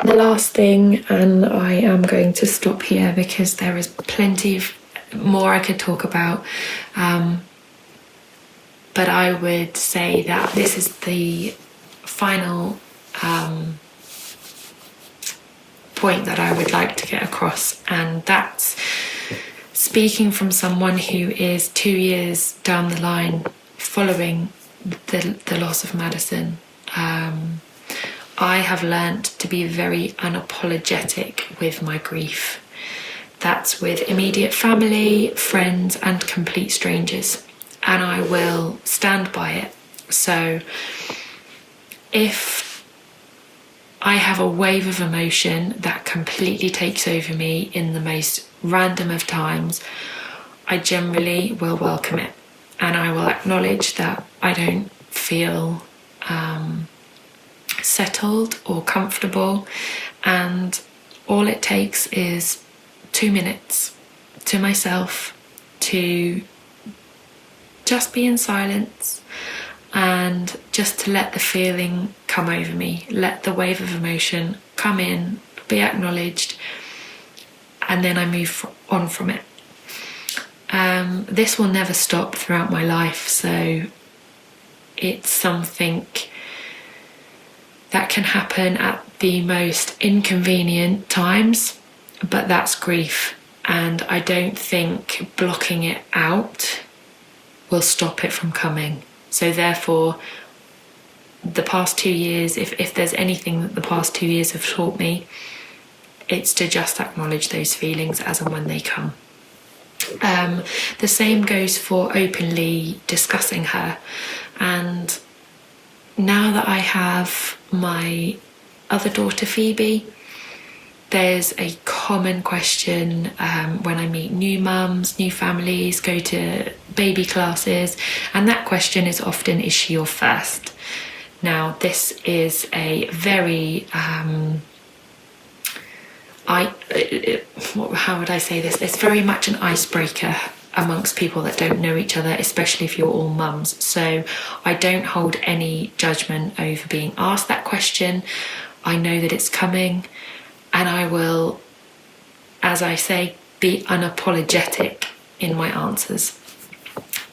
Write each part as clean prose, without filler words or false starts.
The last thing, and I am going to stop here because there is plenty more I could talk about, but I would say that this is the final point that I would like to get across, and that's speaking from someone who is 2 years down the line following the loss of Madison. I have learnt to be very unapologetic with my grief. That's with immediate family, friends, and complete strangers. And I will stand by it. So if I have a wave of emotion that completely takes over me in the most random of times, I generally will welcome it. And I will acknowledge that I don't feel settled or comfortable, and all it takes is 2 minutes to myself to just be in silence and just to let the feeling come over me, let the wave of emotion come in, be acknowledged, and then I move on from it. This will never stop throughout my life, so it's something that can happen at the most inconvenient times, but that's grief, and I don't think blocking it out will stop it from coming. So therefore, the past 2 years, if there's anything that the past 2 years have taught me, it's to just acknowledge those feelings as and when they come. The same goes for openly discussing her, and now that I have my other daughter Phoebe, there's a common question when I meet new mums, new families, go to baby classes, and that question is often, is she your first? Now, this is a very, how would I say this? It's very much an icebreaker amongst people that don't know each other, especially if you're all mums. So I don't hold any judgment over being asked that question. I know that it's coming, and I will, as I say, be unapologetic in my answers.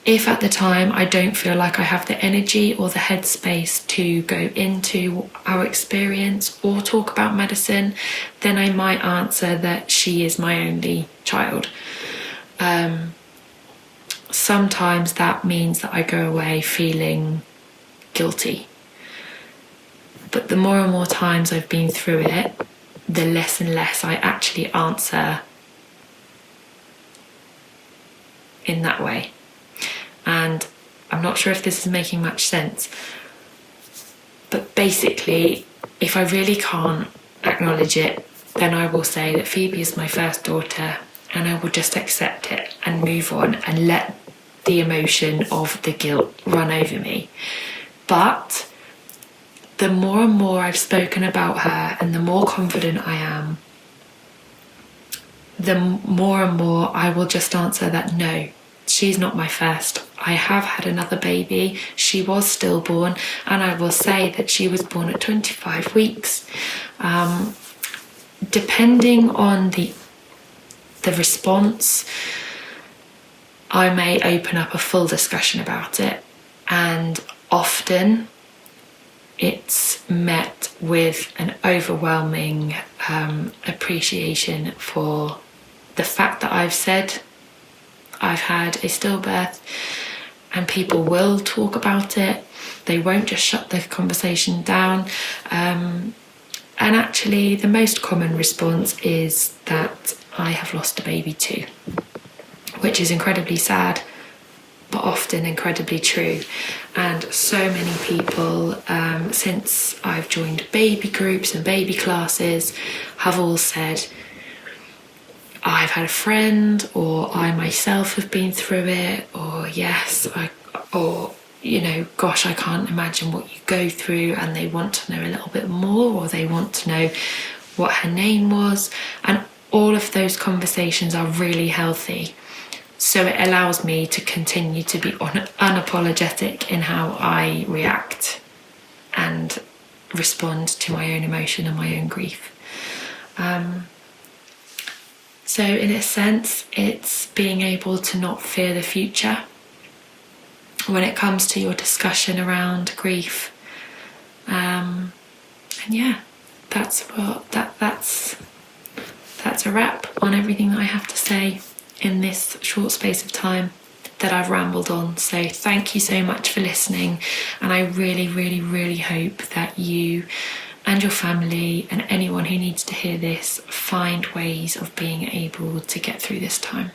If at the time I don't feel like I have the energy or the headspace to go into our experience or talk about Madison, then I might answer that she is my only child. Sometimes that means that I go away feeling guilty. But the more and more times I've been through it, the less and less I actually answer in that way. And I'm not sure if this is making much sense, but basically, if I really can't acknowledge it, then I will say that Phoebe is my first daughter, and I will just accept it and move on and let the emotion of the guilt run over me. But the more and more I've spoken about her and the more confident I am, the more and more I will just answer that no, she's not my first. I have had another baby. She was stillborn, and I will say that she was born at 25 weeks. Depending on the response, I may open up a full discussion about it, and often it's met with an overwhelming appreciation for the fact that I've said I've had a stillbirth, and people will talk about it. They won't just shut the conversation down. And actually, the most common response is that I have lost a baby too, which is incredibly sad, but often incredibly true. And so many people, since I've joined baby groups and baby classes, have all said, I've had a friend, or I myself have been through it, or yes, or you know, gosh, I can't imagine what you go through, and they want to know a little bit more, or they want to know what her name was. And all of those conversations are really healthy. So it allows me to continue to be unapologetic in how I react and respond to my own emotion and my own grief. So in a sense, it's being able to not fear the future when it comes to your discussion around grief. And yeah, that's a wrap on everything that I have to say in this short space of time that I've rambled on. So thank you so much for listening, and I really, really, really hope that you and your family and anyone who needs to hear this find ways of being able to get through this time.